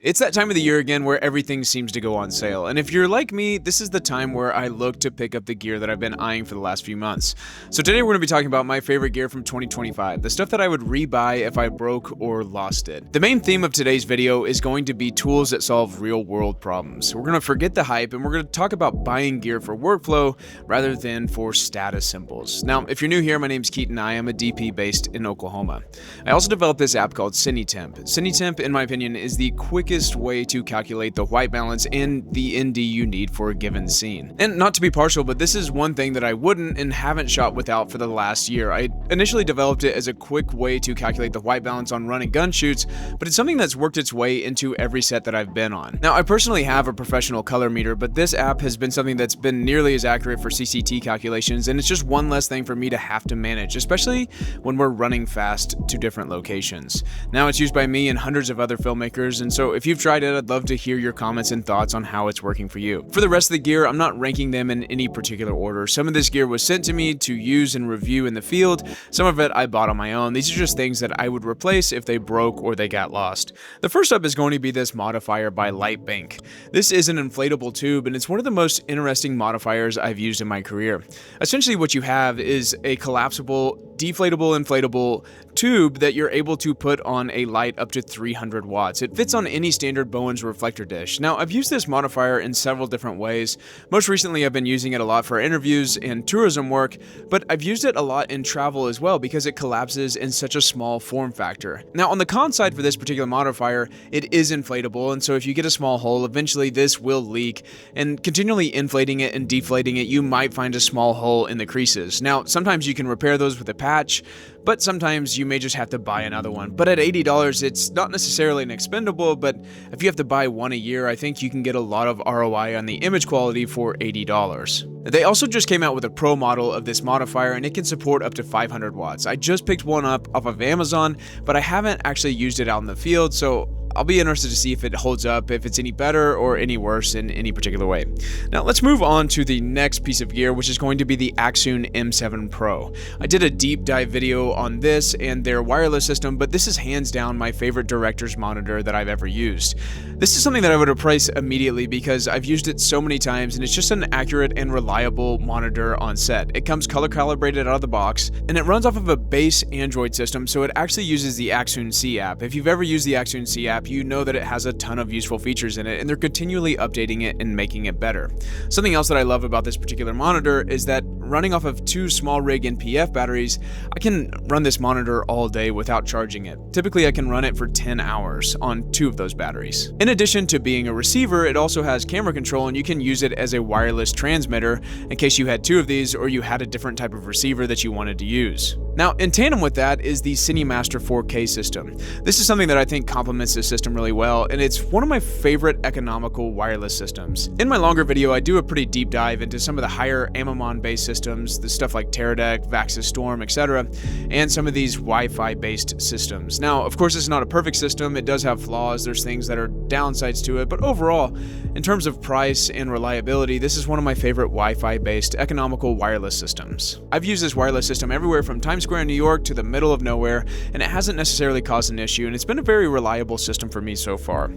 It's that time of the year again where everything seems to go on sale, and if you're like me, this is the time where I look to pick up the gear that I've been eyeing for the last few months. So today we're going to be talking about my favorite gear from 2025, the stuff that I would rebuy if I broke or lost it. The main theme of today's video is going to be tools that solve real-world problems. We're going to forget the hype and we're going to talk about buying gear for workflow rather than for status symbols. Now, if you're new here, my name's Keaton. I am a DP based in Oklahoma. I also developed this app called CineTemp. CineTemp, in my opinion, is the quickest way to calculate the white balance and the ND you need for a given scene. And not to be partial, but this is one thing that I wouldn't and haven't shot without for the last year. I initially developed it as a quick way to calculate the white balance on run and gun shoots, but it's something that's worked its way into every set that I've been on. Now, I personally have a professional color meter, but this app has been something that's been nearly as accurate for CCT calculations, and it's just one less thing for me to have to manage, especially when we're running fast to different locations. Now, it's used by me and hundreds of other filmmakers, and so if you've tried it, I'd love to hear your comments and thoughts on how it's working for you. For the rest of the gear, I'm not ranking them in any particular order. Some of this gear was sent to me to use and review in the field. Some of it I bought on my own. These are just things that I would replace if they broke or they got lost. The first up is going to be this Modifier by Lightbank. This is an inflatable tube, and it's one of the most interesting modifiers I've used in my career. Essentially, what you have is a collapsible, deflatable, inflatable tube that you're able to put on a light up to 300 watts. It fits on any standard Bowen's reflector dish. Now, I've used this modifier in several different ways. Most recently, I've been using it a lot for interviews and tourism work, but I've used it a lot in travel as well because it collapses in such a small form factor. Now, on the con side for this particular modifier, it is inflatable, and so if you get a small hole, eventually this will leak, and continually inflating it and deflating it, you might find a small hole in the creases. Now, sometimes you can repair those with a patch, but sometimes you may just have to buy another one. But at $80, it's not necessarily an expendable, but if you have to buy one a year, I think you can get a lot of ROI on the image quality for $80. They also just came out with a pro model of this modifier, and it can support up to 500 watts. I just picked one up off of Amazon, but I haven't actually used it out in the field, so I'll be interested to see if it holds up, if it's any better or any worse in any particular way. Now let's move on to the next piece of gear, which is going to be the Axoon M7 Pro. I did a deep dive video on this and their wireless system, but this is hands down my favorite director's monitor that I've ever used. This is something that I would replace immediately because I've used it so many times, and it's just an accurate and reliable monitor on set. It comes color calibrated out of the box, and it runs off of a base Android system, so it actually uses the Axoon C app. If you've ever used the Axoon C app, you know that it has a ton of useful features in it, and they're continually updating it and making it better. Something else that I love about this particular monitor is that running off of two SmallRig NPF batteries, I can run this monitor all day without charging it. Typically, I can run it for 10 hours on two of those batteries. In addition to being a receiver, it also has camera control, and you can use it as a wireless transmitter in case you had two of these or you had a different type of receiver that you wanted to use. Now, in tandem with that is the CineMaster 4K system. This is something that I think complements this system really well, and it's one of my favorite economical wireless systems. In my longer video, I do a pretty deep dive into some of the higher Amimon-based systems, the stuff like Teradek, Vaxis Storm, etc., and some of these Wi-Fi-based systems. Now, of course, it's not a perfect system. It does have flaws. There's things that are downsides to it, but overall, in terms of price and reliability, this is one of my favorite Wi-Fi-based economical wireless systems. I've used this wireless system everywhere from Times Square in New York to the middle of nowhere, and it hasn't necessarily caused an issue, and it's been a very reliable system for me so far.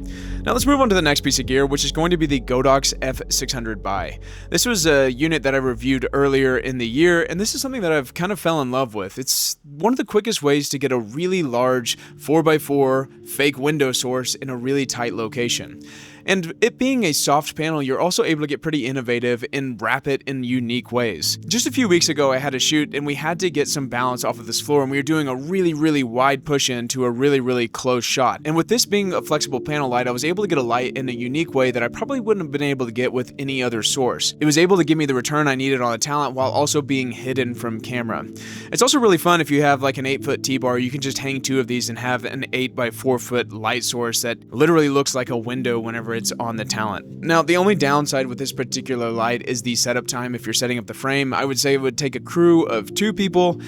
Now let's move on to the next piece of gear, which is going to be the Godox F600BI. This was a unit that I reviewed earlier in the year, and this is something that I've kind of fell in love with. It's one of the quickest ways to get a really large 4x4 fake window source in a really tight location. And it being a soft panel, you're also able to get pretty innovative and wrap it in unique ways. Just a few weeks ago, I had a shoot and we had to get some balance off of this floor, and we were doing a really wide push in to a really close shot. And with this being a flexible panel light, I was able to get a light in a unique way that I probably wouldn't have been able to get with any other source. It was able to give me the return I needed on the talent while also being hidden from camera. It's also really fun if you have like an 8-foot T-bar, you can just hang two of these and have an 8x4-foot light source that literally looks like a window whenever it's on the talent. Now, the only downside with this particular light is the setup time. If you're setting up the frame, I would say it would take a crew of 2 people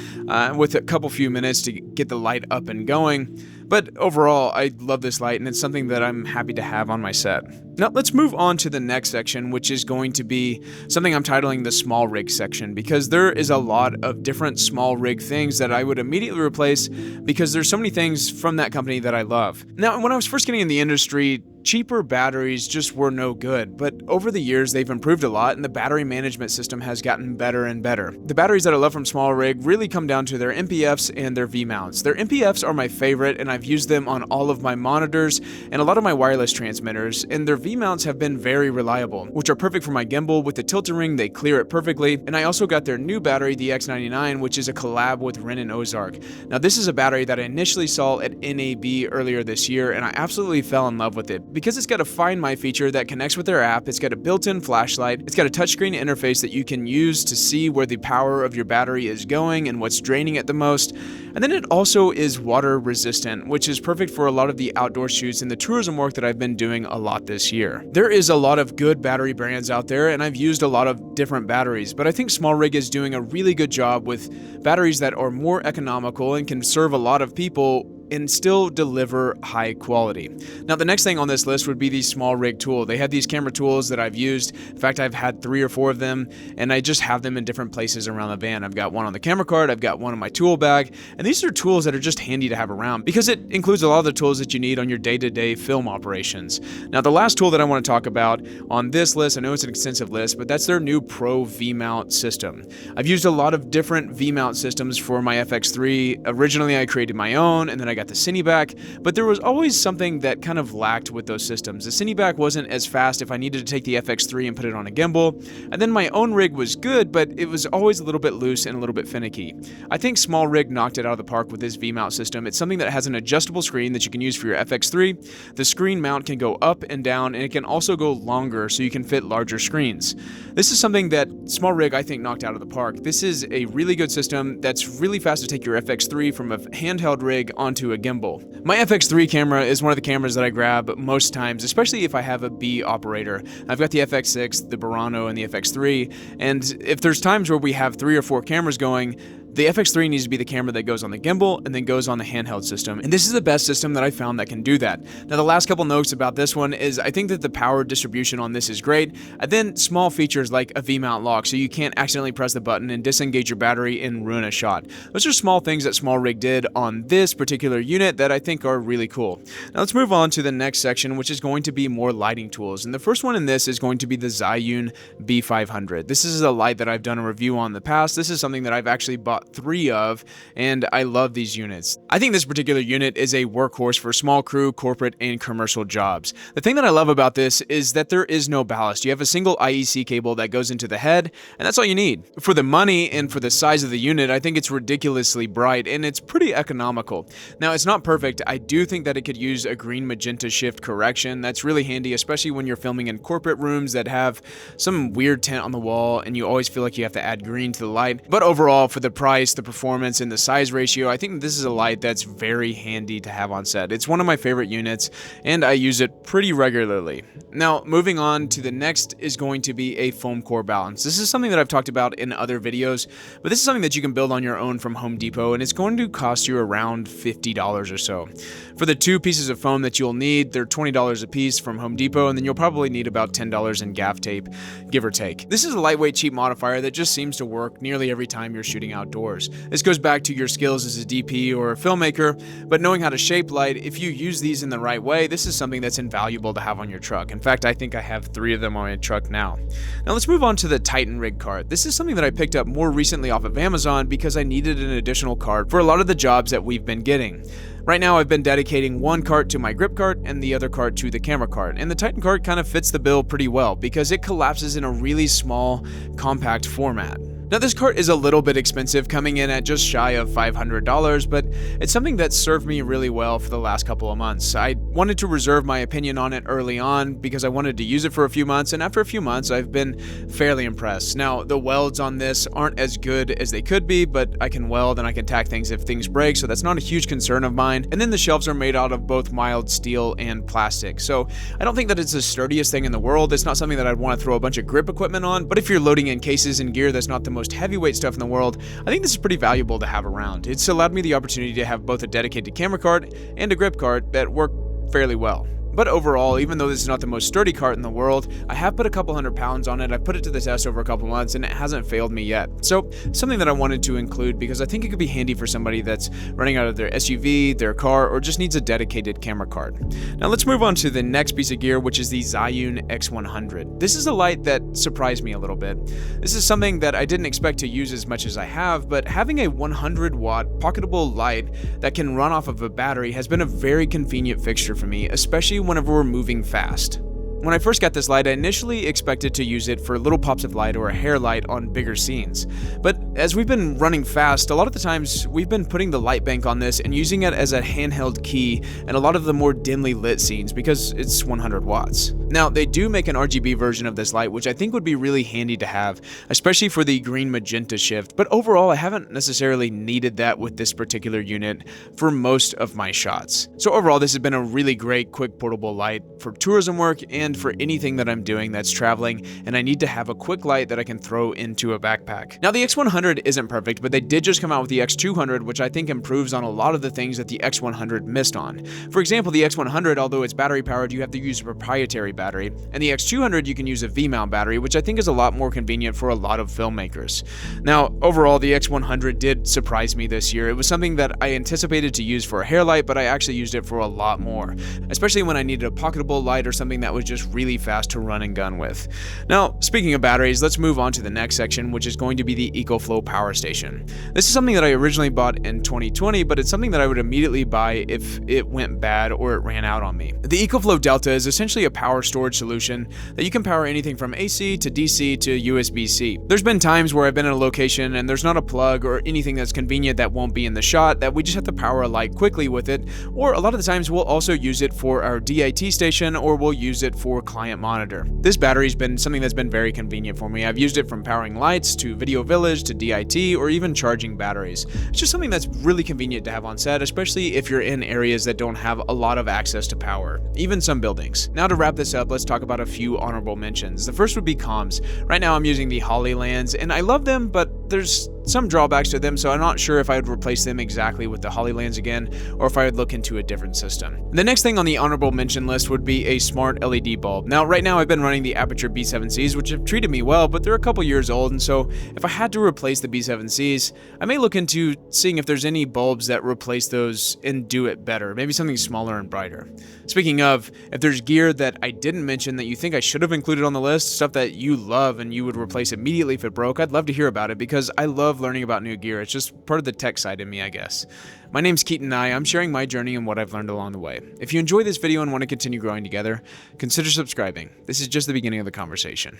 with a couple few minutes to get the light up and going. But overall, I love this light, and it's something that I'm happy to have on my set. Now let's move on to the next section, which is going to be something I'm titling the SmallRig section, because there is a lot of different SmallRig things that I would immediately replace because there's so many things from that company that I love. Now, when I was first getting in the industry, cheaper batteries just were no good, but over the years they've improved a lot and the battery management system has gotten better and better. The batteries that I love from SmallRig really come down to their MPFs and their V-mounts. Their MPFs are my favorite and I've used them on all of my monitors and a lot of my wireless transmitters, and their V-mounts have been very reliable, which are perfect for my gimbal. With the tilt-a-ring, they clear it perfectly. And I also got their new battery, the X99, which is a collab with Ren and Ozark. Now this is a battery that I initially saw at NAB earlier this year and I absolutely fell in love with it because it's got a Find My feature that connects with their app. It's got a built-in flashlight. It's got a touchscreen interface that you can use to see where the power of your battery is going and what's draining it the most. And then it also is water resistant, which is perfect for a lot of the outdoor shoots and the tourism work that I've been doing a lot this year. There is a lot of good battery brands out there and I've used a lot of different batteries, but I think SmallRig is doing a really good job with batteries that are more economical and can serve a lot of people and still deliver high quality. Now the next thing on this list would be the SmallRig tool. They have these camera tools that I've used. In fact, I've had 3 or 4 of them and I just have them in different places around the van. I've got one on the camera card, I've got one in my tool bag, and these are tools that are just handy to have around because it includes a lot of the tools that you need on your day-to-day film operations. Now the last tool that I want to talk about on this list, I know it's an extensive list, but that's their new Pro V-mount system. I've used a lot of different V-mount systems for my FX3. Originally I created my own and then I got the Cineback, but there was always something that kind of lacked with those systems. The Cineback wasn't as fast if I needed to take the FX3 and put it on a gimbal, and then my own rig was good, but it was always a little bit loose and a little bit finicky. I think SmallRig knocked it out of the park with this V-mount system. It's something that has an adjustable screen that you can use for your FX3. The screen mount can go up and down, and it can also go longer so you can fit larger screens. This is something that SmallRig I think knocked out of the park. This is a really good system that's really fast to take your FX3 from a handheld rig onto a gimbal. My FX3 camera is one of the cameras that I grab most times, especially if I have a B operator. I've got the FX6, the Burano, and the FX3, and if there's times where we have 3 or 4 cameras going, the FX3 needs to be the camera that goes on the gimbal and then goes on the handheld system, and this is the best system that I found that can do that. Now the last couple notes about this one is I think that the power distribution on this is great, and then small features like a V-mount lock so you can't accidentally press the button and disengage your battery and ruin a shot. Those are small things that SmallRig did on this particular unit that I think are really cool. Now let's move on to the next section, which is going to be more lighting tools, and the first one in this is going to be the Zhiyun B500. This is a light that I've done a review on in the past. This is something that I've actually bought 3 of, and I love these units. I think this particular unit is a workhorse for small crew, corporate, and commercial jobs. The thing that I love about this is that there is no ballast. You have a single IEC cable that goes into the head, and that's all you need. For the money and for the size of the unit, I think it's ridiculously bright, and it's pretty economical. Now, it's not perfect. I do think that it could use a green magenta shift correction. That's really handy, especially when you're filming in corporate rooms that have some weird tint on the wall, and you always feel like you have to add green to the light. But overall, for the price, the performance, and the size ratio, I think this is a light that's very handy to have on set. It's one of my favorite units, and I use it pretty regularly. Now, moving on to the next is going to be a foam core balance. This is something that I've talked about in other videos, but this is something that you can build on your own from Home Depot, and it's going to cost you around $50 or so. For the 2 pieces of foam that you'll need, they're $20 a piece from Home Depot, and then you'll probably need about $10 in gaff tape, give or take. This is a lightweight, cheap modifier that just seems to work nearly every time you're shooting outdoors. This goes back to your skills as a DP or a filmmaker, but knowing how to shape light, if you use these in the right way, this is something that's invaluable to have on your truck. In fact, I think I have 3 of them on my truck now. Now let's move on to the Titan rig cart. This is something that I picked up more recently off of Amazon because I needed an additional cart for a lot of the jobs that we've been getting. Right now I've been dedicating one cart to my grip cart and the other cart to the camera cart, and the Titan cart kind of fits the bill pretty well because it collapses in a really small, compact format. Now this cart is a little bit expensive, coming in at just shy of $500, but it's something that served me really well for the last couple of months. I wanted to reserve my opinion on it early on because I wanted to use it for a few months, and after a few months I've been fairly impressed. Now the welds on this aren't as good as they could be, but I can weld and I can tack things if things break, so that's not a huge concern of mine. And then the shelves are made out of both mild steel and plastic, so I don't think that it's the sturdiest thing in the world. It's not something that I'd want to throw a bunch of grip equipment on, but if you're loading in cases and gear that's not the most heavyweight stuff in the world, I think this is pretty valuable to have around. It's allowed me the opportunity to have both a dedicated camera cart and a grip cart that work fairly well. But overall, even though this is not the most sturdy cart in the world, I have put a couple hundred pounds on it. I've put it to the test over a couple months and it hasn't failed me yet. So something that I wanted to include because I think it could be handy for somebody that's running out of their SUV, their car, or just needs a dedicated camera cart. Now let's move on to the next piece of gear, which is the Zhiyun X100. This is a light that surprised me a little bit. This is something that I didn't expect to use as much as I have, but having a 100 watt pocketable light that can run off of a battery has been a very convenient fixture for me, especially whenever we're moving fast. When I first got this light, I initially expected to use it for little pops of light or a hair light on bigger scenes. But as we've been running fast, a lot of the times we've been putting the light bank on this and using it as a handheld key in a lot of the more dimly lit scenes because it's 100 watts. Now, they do make an RGB version of this light, which I think would be really handy to have, especially for the green magenta shift, but overall I haven't necessarily needed that with this particular unit for most of my shots. So overall, this has been a really great quick portable light for tourism work and for anything that I'm doing that's traveling and I need to have a quick light that I can throw into a backpack. Now the X100 isn't perfect, but they did just come out with the X200, which I think improves on a lot of the things that the X100 missed on. For example, the X100, although it's battery powered, you have to use a proprietary battery, and the X200 you can use a V-mount battery, which I think is a lot more convenient for a lot of filmmakers. Now overall, the X100 did surprise me this year. It was something that I anticipated to use for a hair light, but I actually used it for a lot more, especially when I needed a pocketable light or something that was just really fast to run and gun with. Now, speaking of batteries, let's move on to the next section, which is going to be the EcoFlow power station. This is something that I originally bought in 2020, but it's something that I would immediately buy if it went bad or it ran out on me. The EcoFlow Delta is essentially a power storage solution that you can power anything from AC to DC to USB-C. There's been times where I've been in a location and there's not a plug or anything that's convenient that won't be in the shot that we just have to power a light quickly with it, or a lot of the times we'll also use it for our DIT station or we'll use it for client monitor. This battery's been something that's been very convenient for me. I've used it from powering lights to Video Village to DIT or even charging batteries. It's just something that's really convenient to have on set, especially if you're in areas that don't have a lot of access to power, even some buildings. Now to wrap this up, let's talk about a few honorable mentions. The first would be comms. Right now I'm using the Hollylands and I love them, but there's some drawbacks to them, so I'm not sure if I would replace them exactly with the Hollylands again or if I would look into a different system. The next thing on the honorable mention list would be a smart LED bulb. Now right now I've been running the Aperture B7Cs, which have treated me well, but they're a couple years old, and so if I had to replace the B7Cs, I may look into seeing if there's any bulbs that replace those and do it better, maybe something smaller and brighter. Speaking of, if there's gear that I didn't mention that you think I should have included on the list, stuff that you love and you would replace immediately if it broke, I'd love to hear about it because I love learning about new gear. It's just part of the tech side in me, I guess. My name's Keaton and I'm sharing my journey and what I've learned along the way. If you enjoy this video and want to continue growing together, consider subscribing. This is just the beginning of the conversation.